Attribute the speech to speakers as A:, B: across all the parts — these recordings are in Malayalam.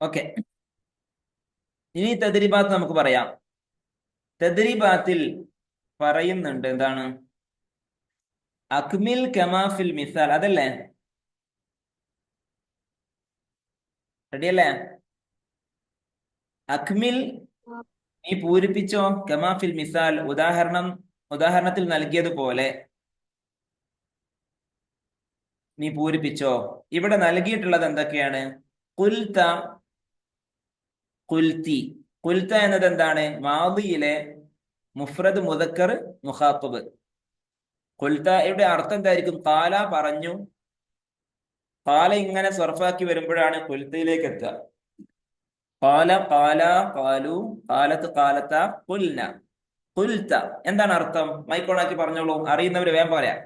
A: ഓക്കെ, ഇനി തദ്രീബാത്ത് നമുക്ക് പറയാം. തദ്രീബാത്തിൽ പറയുന്നുണ്ട് എന്താണ്? അക്മിൽ കമാഫിൽ മിസാൽ, അതല്ലേ? റെഡിയല്ലേ? അക്മിൽ, നീ പൂരിപ്പിച്ചോ. കമാഫിൽ മിസാൽ, ഉദാഹരണത്തിൽ നൽകിയതുപോലെ നീ പൂരിപ്പിച്ചോ. ഇവിടെ നൽകിയിട്ടുള്ളത് എന്തൊക്കെയാണ്? കുൽത്ത, കുൽത്തി. കുൽത്ത എന്നത് എന്താണ്? മാദിയിലെ മുഫ്രദ് മുദക്കർ മുഖാത്തബ്. കുൽത്ത ഇവിടെ അർത്ഥം എന്തായിരിക്കും? കാല പറഞ്ഞു. കാല ഇങ്ങനെ സർഫാക്കി വരുമ്പോഴാണ് കുൽത്തയിലേക്ക് എത്തുക. കാല, കാല, കാലു, കാലത്ത്, കാലത്ത, കുൽന, കുൽത്ത. എന്താണ് അർത്ഥം? മൈക്കോണാക്കി പറഞ്ഞോളൂ, അറിയുന്നവര് വേഗം പറയാം.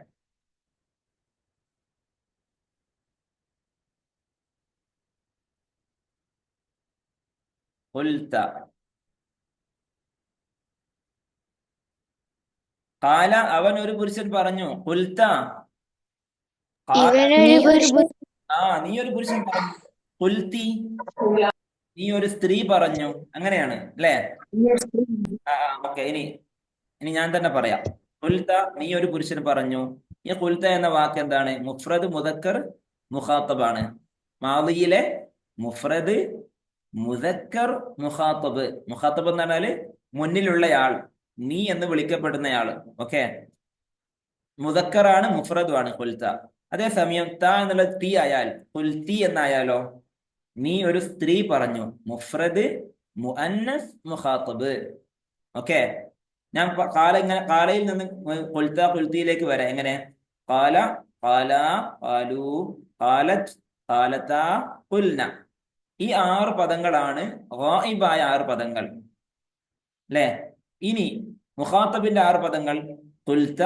A: കുൽത്ത. കാല, അവൻ ഒരു പുരുഷൻ പറഞ്ഞു. കുൽത്ത, കാല, നീ ഒരു പുരുഷൻ പറഞ്ഞു. കുൽത്തി, നീ ഒരു സ്ത്രീ പറഞ്ഞു. അങ്ങനെയാണ് അല്ലേ? ഓക്കെ, ഇനി ഇനി ഞാൻ തന്നെ പറയാം. കുൽത്ത, നീ ഒരു പുരുഷൻ പറഞ്ഞു. ഈ കുൽത്ത എന്ന വാക്ക് എന്താണ്? മുഫ്രദ് മുദക്കർ മുഖാത്തബാണ്. മാദിയിലെ മുഫ്രദ് മുദക്കർ മുഖാത്തബ്. മുഖാത്തബ് എന്ന് പറഞ്ഞാല് മുന്നിലുള്ളയാൾ, നീ എന്ന് വിളിക്കപ്പെടുന്നയാൾ. ഓക്കെ, മുദക്കറാണ്, മുഫ്രദുമാണ് കുൽത്ത. അതേസമയം ത എന്നുള്ളത് തീ ആയാൽ, കുൽത്തി എന്നായാലോ? നീ ഒരു സ്ത്രീ പറഞ്ഞു. മുഫ്രദ് മുഅന്നസ് മുഖാത്തബ്. ഓക്കെ, ഞാൻ കാല ഇങ്ങനെ കാലയിൽ നിന്ന് കൊൽത്ത കൊൽത്തിയിലേക്ക് വരാം. എങ്ങനെ? കാല, കാല, കാലു, കാലത്ത്, കാലത്ത, കുൽന. ഈ 6 പദങ്ങളാണ് ഗായിബായ 6 പദങ്ങൾ, അല്ലെ? ഇനി മുഖാത്തബിന്റെ 6 പദങ്ങൾ: കുൽത്ത,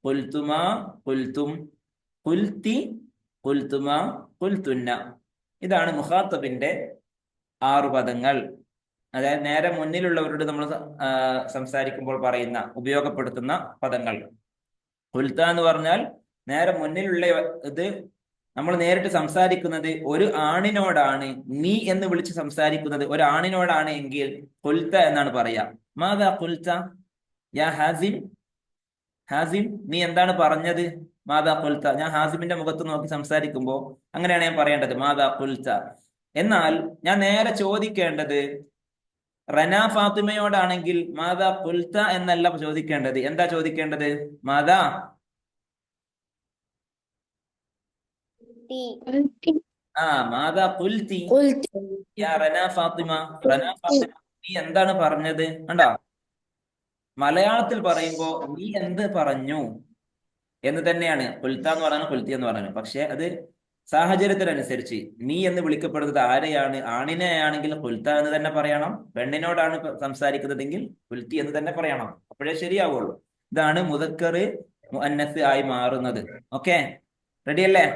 A: കുൽത്തുമ, കുൽത്തും, കുൽത്തി, കുൽത്തുമ, കുൽത്തുന്ന. ഇതാണ് മുഖാത്തബിന്റെ 6 പദങ്ങൾ. അതായത് നേരെ മുന്നിലുള്ളവരോട് നമ്മൾ സംസാരിക്കുമ്പോൾ പറയുന്ന, ഉപയോഗപ്പെടുത്തുന്ന പദങ്ങൾ. കുൽത്ത എന്ന് പറഞ്ഞാൽ നേരെ മുന്നിലുള്ള ഇത് നമ്മൾ നേരിട്ട് സംസാരിക്കുന്നത് ഒരു ആണിനോടാണ്. നീ എന്ന് വിളിച്ച് സംസാരിക്കുന്നത് ഒരു ആണിനോടാണ് എങ്കിൽ കുൽത്ത എന്നാണ് പറയാ. മാതാ കുൽത്ത യാ ഹാസിം, ഹാസിം നീ എന്താണ് പറഞ്ഞത്? മാതാ കുൽത്ത. ഞാൻ ഹാസിമിന്റെ മുഖത്ത് നോക്കി സംസാരിക്കുമ്പോ അങ്ങനെയാണ് ഞാൻ പറയേണ്ടത്, മാതാ കുൽത്ത. എന്നാൽ ഞാൻ നേരെ ചോദിക്കേണ്ടത് റന ഫാത്തിമയോടാണെങ്കിൽ മാതാ കുൽത്ത എന്നല്ല ചോദിക്കേണ്ടത്. എന്താ ചോദിക്കേണ്ടത്? മാതാ മാതാ കുൽത്തി യാ റന ഫാത്തിമ. റന ഫാത്തിമ, നീ എന്താണ് പറഞ്ഞത്? കണ്ടോ? മലയാളത്തിൽ പറയുമ്പോ നീ എന്ത് പറഞ്ഞു എന്ന് തന്നെയാണ് കുൽത്ത എന്ന് പറയുന്നത്, കുൽത്തി എന്ന് പറയുന്നത്. പക്ഷെ അത് സാഹചര്യത്തിനനുസരിച്ച് നീ എന്ന് വിളിക്കപ്പെടുന്നത് ആരെയാണ്? ആണിനെ ആണെങ്കിൽ കുൽത്ത എന്ന് തന്നെ പറയണം. പെണ്ണിനോടാണ് സംസാരിക്കുന്നതെങ്കിൽ കുൽത്തി എന്ന് തന്നെ പറയണം. അപ്പോഴേ ശരിയാവുള്ളൂ. ഇതാണ് മുദക്കർ മുഅന്നസ് ആയി മാറുന്നത്. ഓക്കെ, റെഡിയല്ലേ?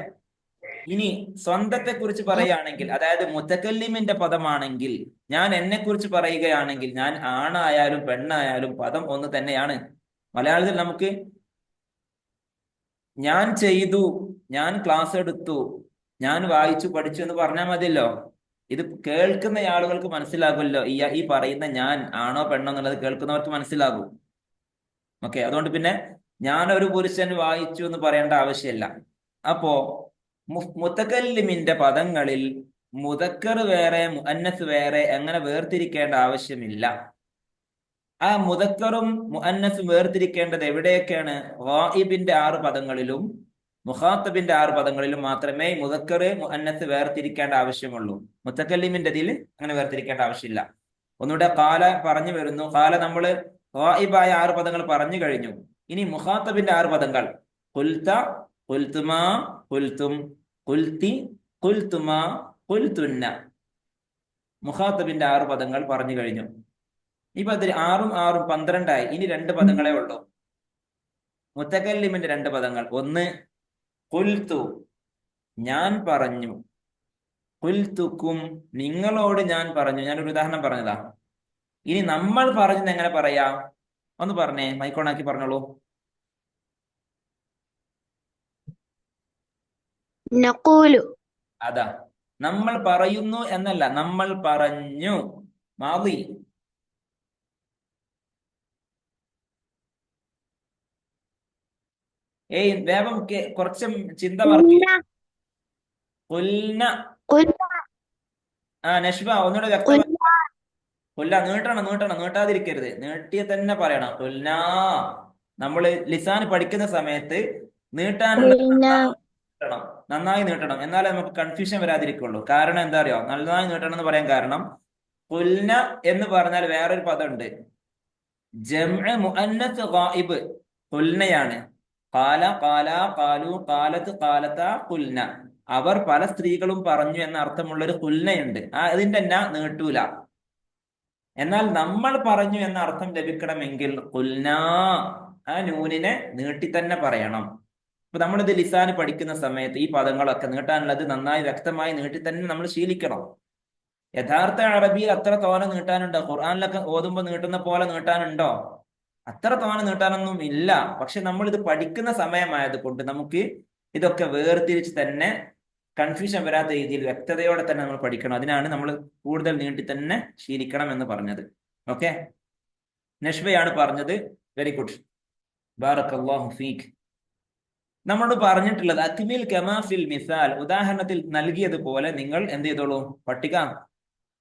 A: ഇനി സ്വന്തത്തെ കുറിച്ച് പറയുകയാണെങ്കിൽ, അതായത് മുതക്കല്ലിമിന്റെ പദമാണെങ്കിൽ, ഞാൻ എന്നെ കുറിച്ച് പറയുകയാണെങ്കിൽ, ഞാൻ ആണായാലും പെണ്ണായാലും പദം ഒന്ന് തന്നെയാണ്. മലയാളത്തിൽ നമുക്ക് ഞാൻ ചെയ്തു, ഞാൻ ക്ലാസ് എടുത്തു, ഞാൻ വായിച്ചു പഠിച്ചു എന്ന് പറഞ്ഞാൽ മതിയല്ലോ. ഇത് കേൾക്കുന്ന ആളുകൾക്ക് മനസ്സിലാകുമല്ലോ ഈ പറയുന്ന ഞാൻ ആണോ പെണ്ണോ എന്നുള്ളത് കേൾക്കുന്നവർക്ക് മനസ്സിലാകും. ഓക്കെ, അതുകൊണ്ട് പിന്നെ ഞാൻ ഒരു പുരുഷൻ വായിച്ചു എന്ന് പറയേണ്ട ആവശ്യമില്ല. അപ്പോ മുതക്കല്ലിമിന്റെ പദങ്ങളിൽ മുദക്കർ വേറെ മുഅന്നസ് വേറെ അങ്ങനെ വേർതിരിക്കേണ്ട ആവശ്യമില്ല. ആ മുദക്കറും മുഅന്നസും വേർതിരിക്കേണ്ടത് എവിടെയൊക്കെയാണ്? ഗായിബിന്റെ 6 പദങ്ങളിലും മുഖാത്തബിന്റെ 6 പദങ്ങളിലും മാത്രമേ മുദക്കർ മുഅന്നസ് വേർതിരിക്കേണ്ട ആവശ്യമുള്ളൂ. മുത്തക്കല്ലിമിന്റെ ഇതിൽ അങ്ങനെ വേർതിരിക്കേണ്ട ആവശ്യമില്ല. ഒന്നുകൂടെ കാല പറഞ്ഞു വരുന്നു. കാല നമ്മൾ ഗായിബായ 6 പദങ്ങൾ പറഞ്ഞു കഴിഞ്ഞു. ഇനി മുഖാത്തബിന്റെ 6 പദങ്ങൾ: കുൽത്ത, കുൽത്തുമാ, കുൽത്തും, കുൽത്തി, കുൽത്തുമാ, കുൽത്തുന്ന. മുഖാത്തബിന്റെ 6 പദങ്ങൾ പറഞ്ഞു കഴിഞ്ഞു. ഇപ്പൊ അതിൽ 6ഉം 6ഉം 12ആയി. ഇനി 2 പദങ്ങളെ ഉള്ളൂ. മുത്തക്കല്ലിമിന്റെ 2 പദങ്ങൾ: ഒന്ന് കുൽത്തു, ഞാൻ പറഞ്ഞു. കുൽത്തുക്കും, നിങ്ങളോട് ഞാൻ പറഞ്ഞു. ഞാനൊരു ഉദാഹരണം പറഞ്ഞതാ. ഇനി നമ്മൾ പറഞ്ഞത് എങ്ങനെ പറയാം? ഒന്ന് പറഞ്ഞേ, മൈക്കോണാക്കി പറഞ്ഞോളൂ.
B: നഖൂലു.
A: അതാ, നമ്മൾ പറയുന്നു എന്നല്ല, നമ്മൾ പറഞ്ഞു. മാദി. ഏയ് വേഗം കുറച്ച് ചിന്ത വർക്ക്. കുൽന. നഷ്ബ ഒന്നുകൂടെ വ്യക്തമായി. കൊല്ല നീട്ടണം, നീട്ടാതിരിക്കരുത്, നീട്ടിയ തന്നെ പറയണം. കൊല്ല. നമ്മള് ലിസാൻ പഠിക്കുന്ന സമയത്ത് നീട്ടാനുള്ളത് നീട്ടണം, നന്നായി നീട്ടണം, എന്നാലേ നമുക്ക് കൺഫ്യൂഷൻ വരാതിരിക്കുള്ളൂ. കാരണം എന്താ അറിയോ, നന്നായി നീട്ടണം എന്ന് പറയാൻ കാരണം, കൊല്ല എന്ന് പറഞ്ഞാൽ വേറൊരു പദമുണ്ട്, ജംഅ് മുഅന്നസ് ഗായിബ് ഖുൽനയാണ്. ഖാല, ഖാല, ഖാലു, ഖാലത്ത്, ഖാലത, ഖുൽന. അവർ പല സ്ത്രീകളും പറഞ്ഞു എന്ന അർത്ഥമുള്ള ഒരു ഖുൽനയുണ്ട്. അതിന്റെ എന്നാ നീട്ടൂല. എന്നാൽ നമ്മൾ പറഞ്ഞു എന്ന അർത്ഥം ലഭിക്കണമെങ്കിൽ ഖുൽന, ആ നൂനിനെ നീട്ടി തന്നെ പറയണം. അപ്പൊ നമ്മളിത് ലിസാന് പഠിക്കുന്ന സമയത്ത് ഈ പദങ്ങളൊക്കെ നീട്ടാനുള്ളത് നന്നായി വ്യക്തമായി നീട്ടി തന്നെ നമ്മൾ ശീലിക്കണം. യഥാർത്ഥ അറബിയിൽ അത്ര തോനെ നീട്ടാനുണ്ടോ? ഖുർആനിലൊക്കെ ഓതുമ്പോ നീട്ടുന്ന പോലെ നീട്ടാനുണ്ടോ? അത്ര തോനെ നീട്ടാനൊന്നും ഇല്ല. പക്ഷെ നമ്മൾ ഇത് പഠിക്കുന്ന സമയമായത് കൊണ്ട് നമുക്ക് ഇതൊക്കെ വേർതിരിച്ച് തന്നെ കൺഫ്യൂഷൻ വരാത്ത രീതിയിൽ വ്യക്തതയോടെ തന്നെ നമ്മൾ പഠിക്കണം. അതിനാണ് നമ്മൾ കൂടുതൽ നീട്ടി തന്നെ ശീലിക്കണം എന്ന് പറഞ്ഞത്. ഓക്കെ, നഷ്ബയാണ് പറഞ്ഞത്. വെരി ഗുഡ്, ബാറക്കല്ലാഹു ഫീക്. നമ്മളോട് പറഞ്ഞിട്ടുള്ളത് അക്മിൽ കമാ ഫിൽ മിസാൽ, ഉദാഹരണത്തിൽ നൽകിയതുപോലെ നിങ്ങൾ എന്ത് ചെയ്തോളൂ, പട്ടിക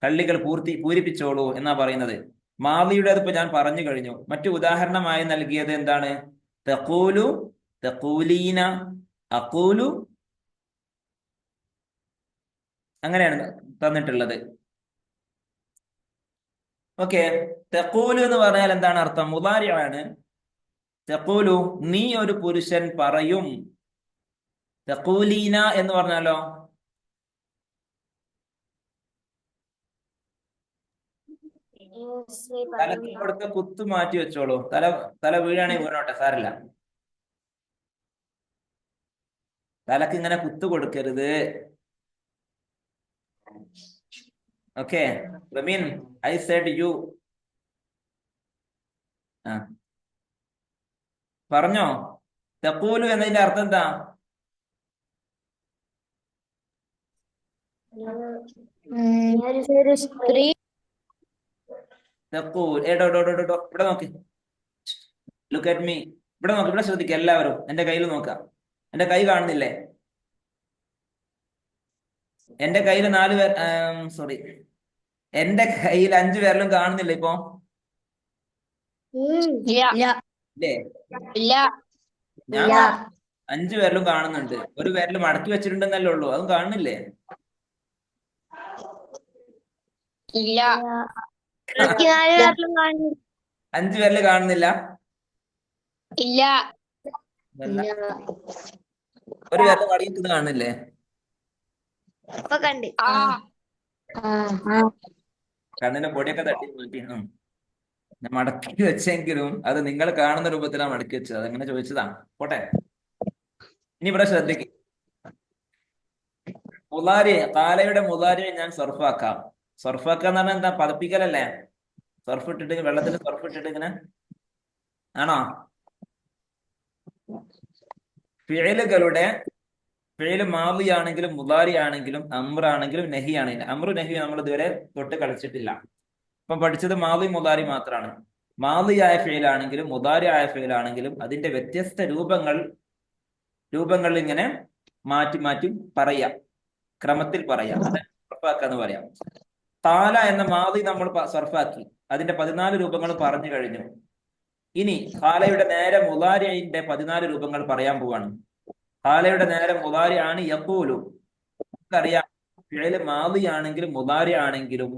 A: കള്ളികൾ പൂരിപ്പിച്ചോളൂ എന്നാ പറയുന്നത്. മാദിയുടെ ഇപ്പൊ ഞാൻ പറഞ്ഞു കഴിഞ്ഞു. മറ്റു ഉദാഹരണമായി നൽകിയത് എന്താണ്? തഖൂലു, തഖൂലീന, അഖൂലു, അങ്ങനെയാണ് തന്നിട്ടുള്ളത്. ഓക്കെ, തഖൂലു എന്ന് പറഞ്ഞാൽ എന്താണ് അർത്ഥം? മുദാരിഅാണ്. തഖൂലു, നീ ഒരു പുരുഷൻ പറയും. തഖൂലീന എന്ന് പറഞ്ഞാലോ? തലക്ക് കൊടുത്ത കുത്ത് മാറ്റി വെച്ചോളൂ. തല വീഴാണെങ്കിൽ വീണോട്ടെ, സാരില്ല. തലക്ക് ഇങ്ങനെ കുത്തു കൊടുക്കരുത്. Okay, Rameen, I said you. പറഞ്ഞോ. തഖൂലു എന്നതിന്റെ അർത്ഥം എന്താ?
B: സ്ത്രീ.
A: ഇവിടെ നോക്ക്, ലുക്ക് അറ്റ് മീ. ഇവിടെ നോക്ക്, ഇവിടെ ശ്രദ്ധിക്കുക എല്ലാവരും. എന്റെ കയ്യിൽ നോക്കാം. എന്റെ കൈ കാണുന്നില്ലേ? എന്റെ കയ്യിൽ 4 പേർ, സോറി, എന്റെ കയ്യിൽ 5 പേരിലും കാണുന്നില്ല ഇപ്പൊ? ഇല്ലേ? ഞാൻ 5 പേരിലും കാണുന്നുണ്ട്. ഒരു പേരിൽ മടക്കി വെച്ചിട്ടുണ്ടെന്നല്ലേ ഉള്ളൂ, അതും കാണുന്നില്ലേ?
B: ഇല്ല.
A: 5 പേരില് കാണുന്നില്ല?
B: ഇല്ല.
A: ഒരു പേരിൽ മടക്കി കാണുന്നില്ലേ? കണ്ണിന്റെ പൊടിയൊക്കെ തട്ടി നോക്കി. ഞാൻ മടക്കി വെച്ചെങ്കിലും അത് നിങ്ങൾ കാണുന്ന രൂപത്തിലാണ് മടക്കി വെച്ചത്. അതങ്ങനെ ചോദിച്ചതാണ്. പോട്ടെ, ഇനി ഇവിടെ ശ്രദ്ധിക്കും. മുലാരി, കാലയുടെ മുലാരി ഞാൻ സർഫാക്കാം. സർഫാക്കുക എന്ന് പറഞ്ഞാൽ എന്താ? പതപ്പിക്കലല്ലേ? സർഫ് ഇട്ടിട്ട്, വെള്ളത്തിൽ സർഫ് ഇട്ടിട്ട് ഇങ്ങനെ, ആണോ? ഫിഅലുകളുടെ, ഫിഅല് മാദി ആണെങ്കിലും മുലാരി ആണെങ്കിലും അംർ ആണെങ്കിലും നഹി ആണെങ്കിലും, അംറു നഹി നമ്മൾ ഇതുവരെ തൊട്ട് കളിച്ചിട്ടില്ല. ഇപ്പം പഠിച്ചത് മാദി മുലാരി മാത്രമാണ്. മാദിയായ ഫിഅലാണെങ്കിലും മുദാരിയായ ഫിഅലാണെങ്കിലും അതിന്റെ വ്യത്യസ്ത രൂപങ്ങൾ ഇങ്ങനെ മാറ്റി മാറ്റി പറയാം, ക്രമത്തിൽ പറയാം. അത് സർഫാക്കാന്ന് പറയാം. താല എന്ന മാദി നമ്മൾ സർഫാക്കി, അതിന്റെ 14 രൂപങ്ങൾ പറഞ്ഞു കഴിഞ്ഞു. ഇനി ഖാലയുടെ നേരെ മുദാരിഇന്റെ 14 രൂപങ്ങൾ പറയാൻ പോവാണ്. ഖാലയുടെ നേരെ മുദാരി ആണ് യഖൂലു. നമുക്കറിയാം ഫിഅല് മാദി ആണെങ്കിലും മുദാരി ആണെങ്കിലും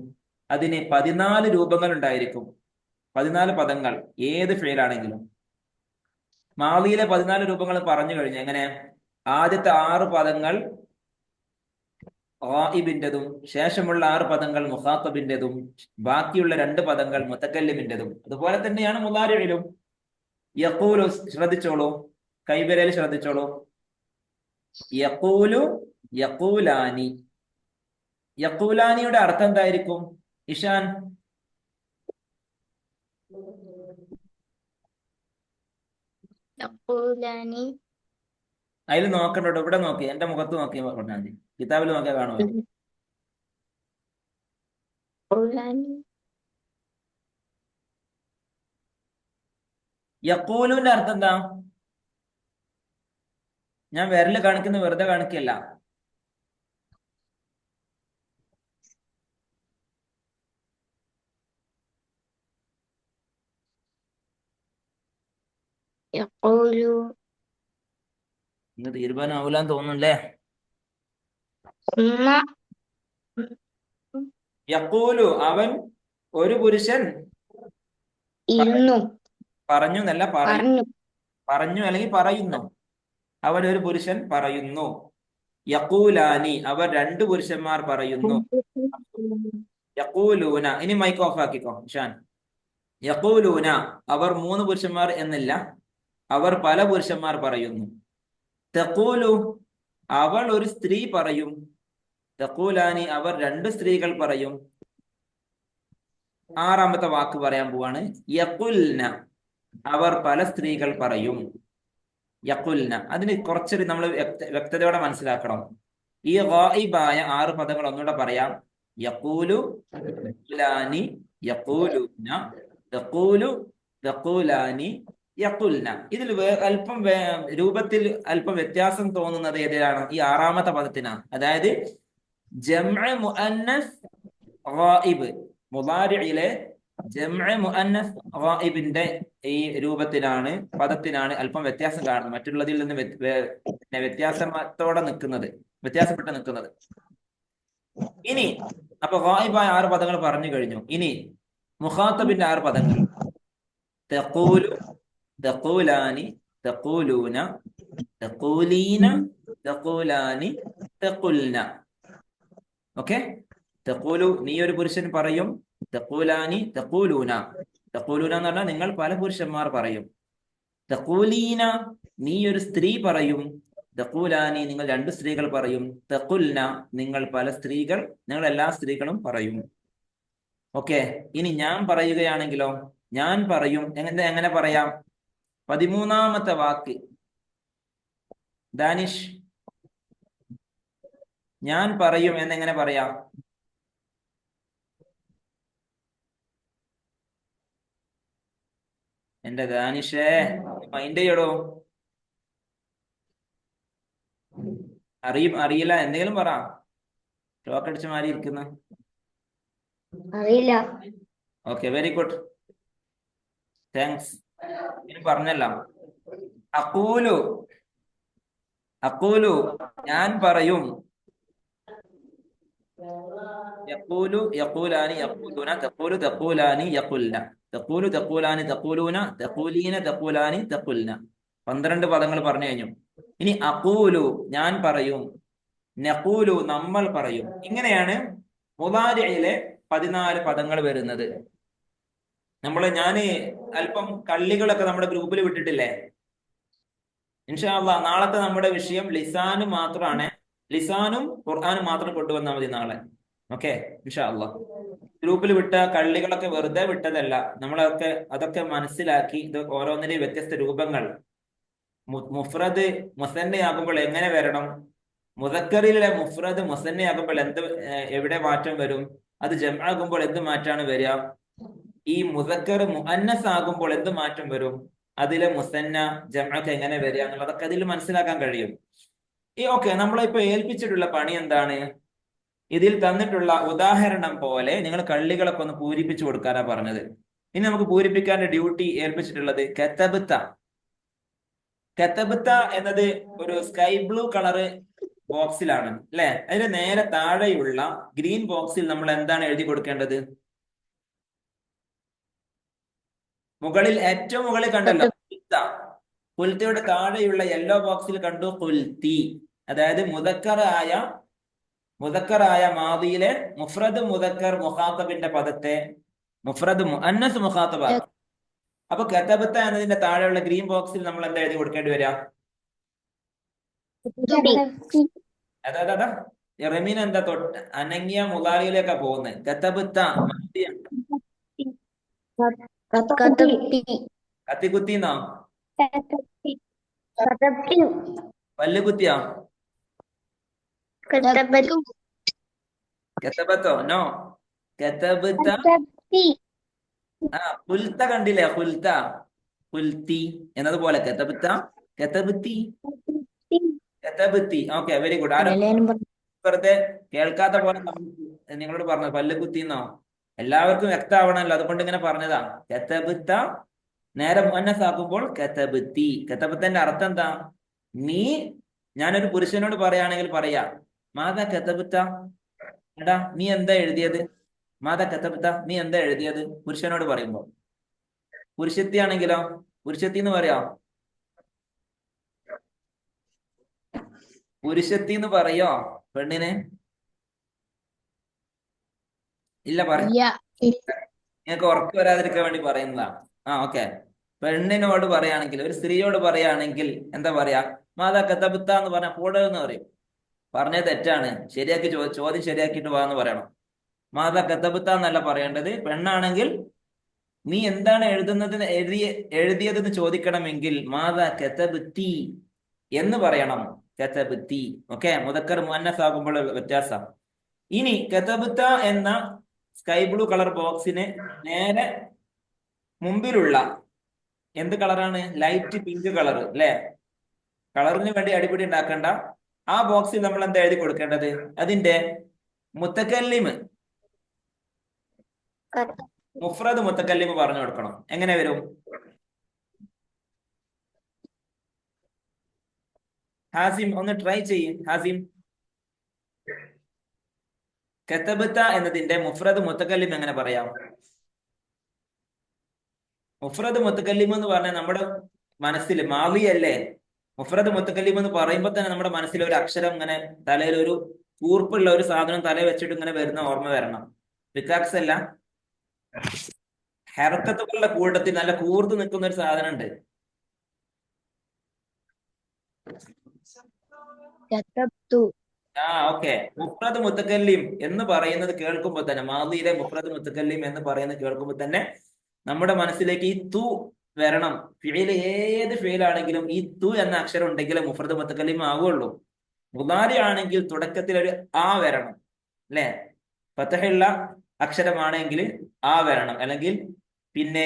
A: അതിന് 14 രൂപങ്ങൾ ഉണ്ടായിരിക്കും. 14 പദങ്ങൾ ഏത് ഫിഅലാണെങ്കിലും. മാദിയിലെ 14 രൂപങ്ങൾ പറഞ്ഞു കഴിഞ്ഞു. എങ്ങനെ? ആദ്യത്തെ 6 പദങ്ങൾ ഗായിബിന്റെതും ശേഷമുള്ള 6 പദങ്ങൾ മുഖാത്തബിന്റെതും ബാക്കിയുള്ള 2 പദങ്ങൾ മുതക്കല്ലിമിന്റെതും. അതുപോലെ തന്നെയാണ് മുദാരിഇലും. യഖൂലു, ശ്രദ്ധിച്ചോളൂ, കൈവിരൽ ശ്രദ്ധിച്ചോളൂ. യഖൂലു, യഖൂലാനി. യഖൂലാനിയുടെ അർത്ഥം എന്തായിരിക്കും ഇഷാൻ? അതിൽ നോക്കണ്ടോ? ഇവിടെ നോക്കി, എന്റെ മുഖത്ത് നോക്കി പറഞ്ഞാൽ മതി. കിതാബിൽ നോക്കിയാൽ കാണുമോ? യഖൂലുവിന്റെ അർത്ഥം എന്താ? ഞാൻ വിരല് കാണിക്കുന്ന വെറുതെ കാണിക്കല്ല. ഇന്ന് തീരുമാനമാവൂലെന്ന് തോന്നുന്നല്ലേ? യഖൂലു അവൻ ഒരു പുരുഷൻ
B: ഇരുന്നു
A: പറഞ്ഞു എന്നല്ല
B: പറഞ്ഞു
A: പറഞ്ഞു അല്ലെങ്കിൽ പറയുന്നു. അവൻ ഒരു പുരുഷൻ പറയുന്നു. യഖൂലാനി അവർ രണ്ട് പുരുഷന്മാർ പറയുന്നു. യഖൂലൂന ഇനി മൈക്ക് ഓഫ് ആക്കിക്കോ ഷാൻ. യഖൂലൂന അവർ മൂന്ന് പുരുഷന്മാർ എന്നില്ല, അവർ പല പുരുഷന്മാർ പറയുന്നു. തഖൂലു അവൾ ഒരു സ്ത്രീ പറയും. തഖൂലാനി അവർ രണ്ട് സ്ത്രീകൾ പറയും. ആറാമത്തെ വാക്ക് പറയാൻ പോവാണ്. യഖുൽന അവർ പല സ്ത്രീകൾ പറയും. യഖുൽന അതിന് കുറച്ചൊരു നമ്മൾ വ്യക്തതയോടെ മനസ്സിലാക്കണം. ഈ ഗായിബായ 6 പദങ്ങൾ ഒന്നുകൂടെ പറയാം. യഖൂലു, യഖുലാനി, യഖൂലൂന, തഖൂലു, തഖൂലാനി, യഖുൽന. ഇതിൽ അല്പം രൂപത്തിൽ അല്പം വ്യത്യാസം തോന്നുന്നത് ഏതിലാണ്? ഈ ആറാമത്തെ പദത്തിനാണ്. അതായത് ജംഅ മുഅന്നസ് ഗായിബ് മുളാരിഇലെ ജംഅ മുഅന്നസ് ഗായിബിന്റെ ഈ രൂപത്തിനാണ്, പദത്തിനാണ് അല്പം വ്യത്യാസം കാണുന്നത്. മറ്റുള്ളതിൽ നിന്ന് വ്യത്യാസത്തോടെ നിൽക്കുന്നത്, വ്യത്യാസപ്പെട്ട് നിൽക്കുന്നത്. ഇനി അപ്പൊ ഗായിബായ 6 പദങ്ങൾ പറഞ്ഞു കഴിഞ്ഞു. ഇനി മുഖാത്തബിന്റെ 6 പദങ്ങൾ. തഖൂലു, തഖൂലാനി, തഖൂലൂന, തഖൂലീന, തഖൂലാനി, തഖുൽന. ഓക്കെ. തഖൂലു നീ ഒരു പുരുഷൻ പറയും. തഖൂലാനി തഖൂലൂന, തഖൂലൂന എന്ന് പറഞ്ഞാൽ നിങ്ങൾ പല പുരുഷന്മാർ പറയും. തഖൂലീന നീ ഒരു സ്ത്രീ പറയും. തഖൂലാനി നിങ്ങൾ രണ്ട് സ്ത്രീകൾ പറയും. തഖുൽന നിങ്ങൾ പല സ്ത്രീകൾ, നിങ്ങൾ എല്ലാ സ്ത്രീകളും പറയും. ഓക്കെ. ഇനി ഞാൻ പറയുകയാണെങ്കിലോ? ഞാൻ പറയും. എങ്ങനെ പറയാം? 13ാമത്തെ വാക്ക് ദാനിഷ്. ഞാൻ പറയും എന്നെങ്ങനെ പറയാം? എന്റെ ദാനിഷേ മൈൻഡ് ചെയ്യടോ. അറിയില്ല എന്തെങ്കിലും പറ. ക്ലോക്ക് അടിച്ച് മാറി ഇരിക്കുന്ന.
B: അറിയില്ല.
A: Okay, very good, thanks. ഇനി പറഞ്ഞല്ല. അഖൂലു, അഖൂലു ഞാൻ പറയും. യഖൂലു, യഖൂലാനി, യഖൂലൂന, തഖൂലു, തഖൂലാനി, യഖുൽന. തഖൂലു, തഖൂലാനി, തഖൂലൂന, തഖൂലീന, തഖൂലാനി, തഖുൽന. 12 പദങ്ങൾ പറഞ്ഞു കഴിഞ്ഞു. ഇനി അഖൂലു ഞാൻ പറയും. നഖൂലു നമ്മൾ പറയും. ഇങ്ങനെയാണ് മുളാരിഇലെ 14 പദങ്ങൾ വരുന്നത്. ഞാന് അല്പം കള്ളികളൊക്കെ നമ്മുടെ ഗ്രൂപ്പിൽ വിട്ടിട്ടില്ലേ? ഇൻഷാ അല്ലാഹ് നാളത്തെ നമ്മുടെ വിഷയം ലിസാനും മാത്രമാണ്. ലിസാനും ഖുർആനും മാത്രം കൊണ്ടുവന്നാൽ മതി നാളെ. ഓക്കെ, ഇൻഷാ അല്ലാഹ്. ഗ്രൂപ്പിൽ വിട്ട കള്ളികളൊക്കെ വെറുതെ വിട്ടതല്ല. അതൊക്കെ മനസ്സിലാക്കി ഇത് ഓരോന്നിന്റെയും വ്യത്യസ്ത രൂപങ്ങൾ. മുഫ്രദ് മുസന്നയാകുമ്പോൾ എങ്ങനെ വരണം? മുദക്കറിലെ മുഫ്രദ് മുസന്നയാകുമ്പോൾ എവിടെ മാറ്റം വരും? അത് ജംആകുമ്പോൾ എന്ത് മാറ്റാണ് വരിക? ഈ മുദക്കർ മുഅന്നസ് ആകുമ്പോൾ എന്ത് മാറ്റം വരും? അതിലെ മുസന്ന ജംഅൊക്കെ എങ്ങനെ വരിക എന്നുള്ളതൊക്കെ അതിൽ മനസ്സിലാക്കാൻ കഴിയും. ഓക്കെ, നമ്മളിപ്പോ ഏൽപ്പിച്ചിട്ടുള്ള പണി എന്താണ്? ഇതിൽ തന്നിട്ടുള്ള ഉദാഹരണം പോലെ നിങ്ങൾ കള്ളികളൊക്കെ ഒന്ന് പൂരിപ്പിച്ചു കൊടുക്കാനാ പറഞ്ഞത്. ഇനി നമുക്ക് പൂരിപ്പിക്കാന്റെ ഡ്യൂട്ടി ഏൽപ്പിച്ചിട്ടുള്ളത് കതബ്ത. കതബ്ത എന്നത് ഒരു സ്കൈ ബ്ലൂ കളറ് ബോക്സിലാണ് അല്ലെ? അതിന് നേരെ താഴെയുള്ള ഗ്രീൻ ബോക്സിൽ നമ്മൾ എന്താണ് എഴുതി കൊടുക്കേണ്ടത്? ഏറ്റവും മുകളിൽ കണ്ടല്ലോ കുൽത്ത. കുൽത്തയുടെ താഴെയുള്ള യെല്ലോ ബോക്സിൽ കണ്ടു കുൽത്തി. അതായത് മുദക്കറായ മാദിയിലെ മുഫ്രദ് മുദക്കർ മുഖാത്തബിന്റെ പദത്തെ മുഫ്രദ് മുഅന്നസ് മുഖാത്തബാക്കും. അപ്പൊ കതബ്ത എന്നതിന്റെ താഴെയുള്ള ഗ്രീൻ ബോക്സിൽ നമ്മൾ എന്താ എഴുതി കൊടുക്കേണ്ടി വരിക? അതാ റമീൻ എന്താ അനങ്ങിയ മുളാലിയിലേക്കാ പോകുന്നത്. കതബ്ത കത്തിക്കുത്തിന്നോ? പല്ല് കുത്തിയോ? കതബത്തോ? നോ. കതബത.
B: കതബ്തി.
A: ഖുൽത കണ്ടില്ലേ? ഖുൽത, ഖുൽതി എന്നതുപോലെ കതബത, കതബ്തി, കതബ്തി. Okay, very good. ആരോ വെറുതെ കേൾക്കാത്ത പോലെ നിങ്ങളോട് പറഞ്ഞു പല്ല് കുത്തിന്നോ? എല്ലാവർക്കും വ്യക്തമാവണല്ലോ, അതുകൊണ്ട് ഇങ്ങനെ പറഞ്ഞതാ. കതബത നേരെ മുഅന്നസാക്കുമ്പോൾ കതബ്തി. കതബത്തിന്റെ അർത്ഥം എന്താ? നീ, ഞാനൊരു പുരുഷനോട് പറയുകയാണെങ്കിൽ പറയാ മാതാ കതബത, എടാ നീ എന്താ എഴുതിയത്? മാതാ കതബത, നീ എന്താ എഴുതിയത്? പുരുഷനോട് പറയുമ്പോ. പുരുഷത്തി ആണെങ്കിലോ? പുരുഷത്തി എന്ന് പറയാം. പുരുഷത്തി എന്ന് പറയോ പെണ്ണിന്? ഇല്ല, പറ. നിങ്ങൾക്ക് ഉറപ്പ് വരാതിരിക്കാൻ വേണ്ടി പറയുന്നതാ. ഓക്കെ. പെണ്ണിനോട് പറയുകയാണെങ്കിൽ, ഒരു സ്ത്രീയോട് പറയുകയാണെങ്കിൽ എന്താ പറയാ? മാതാ കതബത്ത എന്ന് പറഞ്ഞാൽ പോടെന്ന് പറയും. പറഞ്ഞത് തെറ്റാണ്, ശരിയാക്കി ചോദ്യം ശരിയാക്കിയിട്ട് വാന്ന് പറയണം. മാതാ കതബത്ത എന്നല്ല പറയേണ്ടത്. പെണ്ണാണെങ്കിൽ നീ എന്താണ് എഴുതിയതെന്ന് ചോദിക്കണമെങ്കിൽ മാതാ കതബ്തി എന്ന് പറയണം. കതബ്തി. ഓക്കെ, മുദക്കർ മുഅന്നസ് ആകുമ്പോൾ വ്യത്യാസം. ഇനി കതബ്ത എന്ന സ്കൈ ബ്ലൂ കളർ ബോക്സിന് നേരെ മുമ്പിലുള്ള എന്ത് കളറാണ്? ലൈറ്റ് പിങ്ക് കളർ അല്ലെ? കളറിന് വേണ്ടി അടിപിടി ഉണ്ടാക്കണ്ട. ആ ബോക്സിൽ നമ്മൾ എന്താ എഴുതി കൊടുക്കേണ്ടത്? അതിന്റെ മുത്തക്കല്ലിമ്, മുഫ്രദ് മുത്തക്കല്ലിമ് പറഞ്ഞു കൊടുക്കണം. എങ്ങനെ വരും? ഹാസിം ഒന്ന് ട്രൈ ചെയ്യും. ഹാസിം, കതബത എന്നതിന്റെ മുഫ്രദ് മുത്തക്കല്ലിം എങ്ങനെ പറയാം? മുഫ്രദ് മുത്തക്കല്ലിം എന്ന് പറഞ്ഞാൽ നമ്മുടെ മനസ്സിൽ മാവി അല്ലേ? മുഫ്രദ് മുത്തക്കല്ലിം എന്ന് പറയുമ്പോൾ തന്നെ നമ്മുടെ മനസ്സിൽ ഒരു അക്ഷരം ഇങ്ങനെ തലയിൽ ഒരു കൂർപ്പുള്ള ഒരു സാധനം തലയിൽ വെച്ചിട്ട് ഇങ്ങനെ വരുന്ന ഓർമ്മ വരണം. പിക്കാക്സ് അല്ല, ഹെറക്കത്തുകളുടെ കൂട്ടത്തിൽ നല്ല കൂർത്ത് നിൽക്കുന്ന ഒരു സാധനം ഉണ്ട്. ഓക്കെ. മുഫ്രദ് മുത്തക്കല്ലിം എന്ന് പറയുന്നത് കേൾക്കുമ്പോൾ തന്നെ, മാദിയിലെ മുഫ്രദ് മുത്തക്കല്ലിം എന്ന് പറയുന്നത് കേൾക്കുമ്പോൾ തന്നെ നമ്മുടെ മനസ്സിലേക്ക് ഈ തു വരണം. ഫിഇല് ഏത് ഫിഇലാണെങ്കിലും ഈ തു എന്ന അക്ഷരം ഉണ്ടെങ്കിൽ മുഫ്രദ് മുത്തക്കല്ലിം ആവുള്ളൂ. മുദാരി ആണെങ്കിൽ തുടക്കത്തിൽ ഒരു ആ വരണം അല്ലെ? ഫതഹുള്ള അക്ഷരമാണെങ്കിൽ ആ വരണം, അല്ലെങ്കിൽ പിന്നെ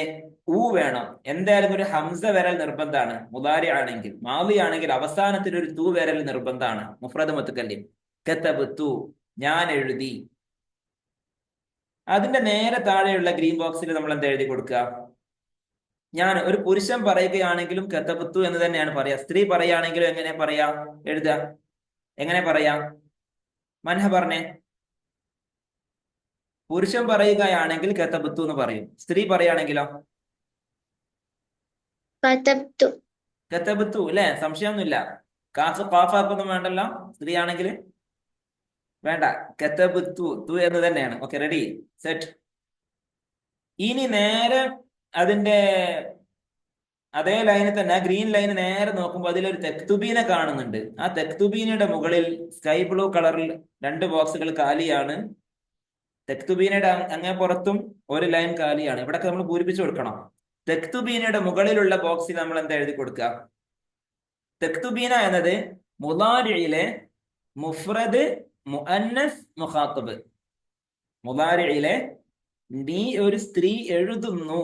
A: ഊ വേണം. എന്തായാലും ഒരു ഹംസ വരൽ നിർബന്ധമാണ് മുദാരി ആണെങ്കിൽ. മാദി ആണെങ്കിൽ അവസാനത്തിൽ ഒരു തൂ വരൽ നിർബന്ധമാണ്. മുഫ്രദ് മുത്തക്കല്ലിം. കതബ്തു, ഞാൻ എഴുതി. അതിന്റെ നേരെ താഴെയുള്ള ഗ്രീൻ ബോക്സിൽ നമ്മൾ എന്താ എഴുതി കൊടുക്കുക? ഞാൻ, ഒരു പുരുഷൻ പറയുകയാണെങ്കിലും കതബ്തു എന്ന് തന്നെയാണ് പറയാ. സ്ത്രീ പറയുകയാണെങ്കിലും എങ്ങനെ പറയാ? എഴുതുക എങ്ങനെ പറയാ? മൻഹ പറഞ്ഞേ. പുരുഷൻ പറയുകയാണെങ്കിൽ കതബ്തു എന്ന് പറയും. സ്ത്രീ പറയുകയാണെങ്കിലോ? കതബ്തു അല്ലെ? സംശയമൊന്നുമില്ല. കാഫാക്കൊന്നും വേണ്ടല്ലോ. സ്ത്രീ ആണെങ്കിൽ വേണ്ട. കതബ്തു, തു എന്ന് തന്നെയാണ്. Okay, ready, set. ഇനി നേരെ അതിന്റെ അതേ ലൈനിൽ തന്നെ, ഗ്രീൻ ലൈന് നേരെ നോക്കുമ്പോൾ അതിലൊരു തെക്തുബീനെ കാണുന്നുണ്ട്. ആ തെക്തുബീനയുടെ മുകളിൽ സ്കൈ ബ്ലൂ കളറിൽ 2 ബോക്സുകൾ കാലിയാണ്. തെക്തുബീനയുടെ അങ്ങേ പുറത്തും ഒരു ലൈൻ കാലിയാണ്. ഇവിടൊക്കെ നമ്മൾ പൂരിപ്പിച്ചു കൊടുക്കണം. തെക്തുബീനയുടെ മുകളിലുള്ള ബോക്സിൽ നമ്മൾ എന്താ എഴുതി കൊടുക്കുക? തെക്തുബീന എന്നത് മുദാരിയിലെ മുഫ്രദ് മുഅന്നസ് മുഖാത്തബ്. മുദാരിയിലെ നീ ഒരു സ്ത്രീ എഴുതുന്നു,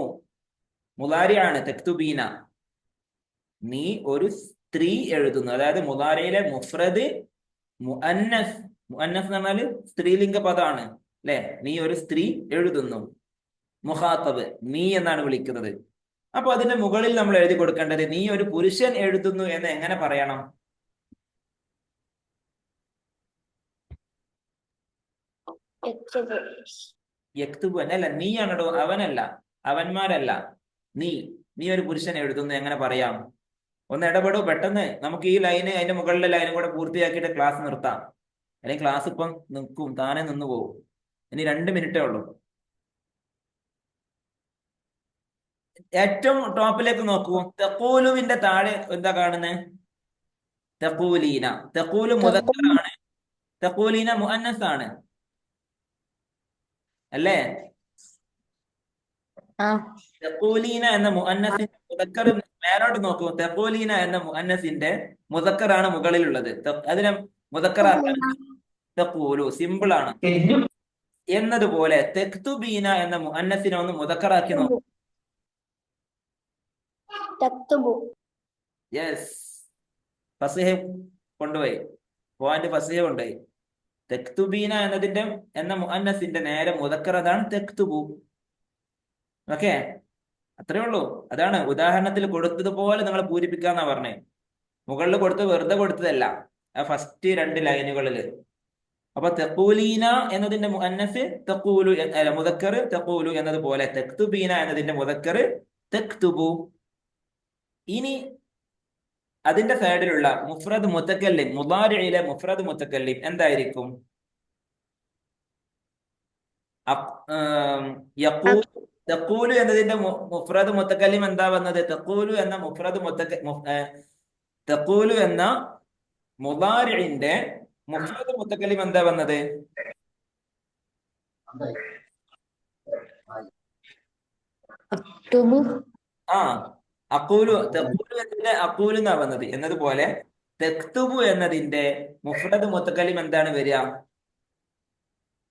A: മുദാരിയാണ് തെക്തുബീന. നീ ഒരു സ്ത്രീ എഴുതുന്നു, അതായത് മുദാരിയിലെ മുഫ്രദ് മുഅന്നസ്. മുഅന്നസ് എന്ന് പറഞ്ഞാല് സ്ത്രീലിംഗ പദമാണ് അല്ലെ? നീ ഒരു സ്ത്രീ എഴുതുന്നു. മുഖാത്തബ്, നീ എന്നാണ് വിളിക്കുന്നത്. അപ്പൊ അതിന്റെ മുകളിൽ നമ്മൾ എഴുതി കൊടുക്കേണ്ടത് നീ ഒരു പുരുഷൻ എഴുതുന്നു എന്ന് എങ്ങനെ പറയണം? യക്തുബു അല്ല, നീ ആണോ? അവനല്ല, അവന്മാരല്ല. നീ നീ ഒരു പുരുഷൻ എഴുതുന്നു എങ്ങനെ പറയാം? ഒന്ന് ഇടപെടൂ പെട്ടെന്ന്. നമുക്ക് ഈ ലൈന് അതിന്റെ മുകളിലെ ലൈനും കൂടെ പൂർത്തിയാക്കിയിട്ട് ക്ലാസ് നിർത്താം. അല്ലെങ്കിൽ ക്ലാസ് ഇപ്പം നിൽക്കും, താനെ നിന്ന് പോകും. ഇനി 2 മിനിറ്റേ ഉള്ളൂ. ഏറ്റവും ടോപ്പിലേക്ക് നോക്കൂ. തെക്കൂലുവിന്റെ താഴെ എന്താ കാണുന്നത്? തെക്കൂലീന. തെക്കൂലു മുദക്കറാണ്, തെക്കൂലീന മുഅന്നസ് ആണ് അല്ലേ? തെക്കൂലീന എന്ന മുഅന്നസിന്റെ മുദക്കർ മേലോട്ട് നോക്കൂ. തെക്കൂലീന എന്ന മുഅന്നസിന്റെ മുദക്കറാണ് മുകളിലുള്ളത്. അതിനെ മുദക്കറാക്കാൻ തെക്കൂലു സിമ്പിൾ ആണ്. എന്നതുപോലെ തെക്തുബീന എന്ന മുഅന്നസിനെ ഒന്ന് മുദക്കറാക്കി നോക്കും.
B: തക്തുബു.
A: യെസ്, ഫസിഹ കൊണ്ടുപോയി, പോയിന്റ് ഫസിഹ കൊണ്ടുപോയി. തെക്തുബീന എന്ന മുഅന്നസിന്റെ നേരെ മുദക്കർ അതാണ് തെക്തുബു. ഓക്കെ, അത്രേ ഉള്ളൂ. അതാണ് ഉദാഹരണത്തിൽ കൊടുത്തതുപോലെ നിങ്ങൾ പൂരിപ്പിക്കാന്നാ പറഞ്ഞേ. മുകളിൽ കൊടുത്ത് വെറുതെ കൊടുത്തതല്ല, ആ ഫസ്റ്റ് 2 ലൈനുകളിൽ. അപ്പൊ തെക്കൂലീന എന്നതിന്റെ മുഅന്നസ് തെക്കൂലു, മുദക്കർ തെക്കൂലു എന്നതുപോലെ തെക്തുബീന എന്നതിന്റെ മുദക്കർ തെക്തുബു. ഇനി അതിന്റെ സൈഡിലുള്ള മുഫ്രദ് മുത്തക്കല്ലിം, മുദാരിഇലെ മുഫ്രദ് മുത്തക്കല്ലിം എന്തായിരിക്കും? തഖൂലു എന്നതിന്റെ മുഫ്രദ് മുത്തക്കല്ലിം എന്താ വന്നത്? തഖൂലു എന്ന മുദാരിഇന്റെ മുഫ്രദ് മുത്തക്കല്ലിം എന്താ വന്നത്?
B: അക്തുബു.
A: ആ, തഖൂലു എന്നതിന്റെ അഖൂലു എന്നാ വന്നത്. എന്നതുപോലെ തെക്തുബു എന്നതിന്റെ മുഫ്രദ് മുത്തക്കല്ലിം എന്താണ് വരിക?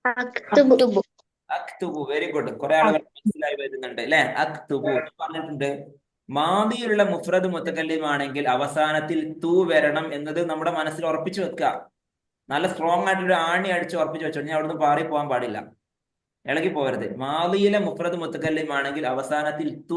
B: അക്തുബു.
A: അക്തുബു. Very good. കുറെ ആളുകൾ മനസ്സിലായി വരുന്നുണ്ട് അല്ലെ? അക്തുബു പറഞ്ഞിട്ടുണ്ട്. മാദിയിലുള്ള മുഫ്രദ് മുത്തക്കല്ലിം ആണെങ്കിൽ അവസാനത്തിൽ തു വരണം എന്നത് നമ്മുടെ മനസ്സിൽ ഉറപ്പിച്ചു വെക്കുക. നല്ല സ്ട്രോങ് ആയിട്ടൊരു ആണി അടിച്ച് ഉറപ്പിച്ചു വെച്ചോ. ഞാൻ അവിടുന്ന് പാറി പോകാൻ പാടില്ല, ഇളകി പോകരുത്. മാദിയിലെ മുഫ്രദ് മുത്തക്കല്ലിം ആണെങ്കിൽ അവസാനത്തിൽ തു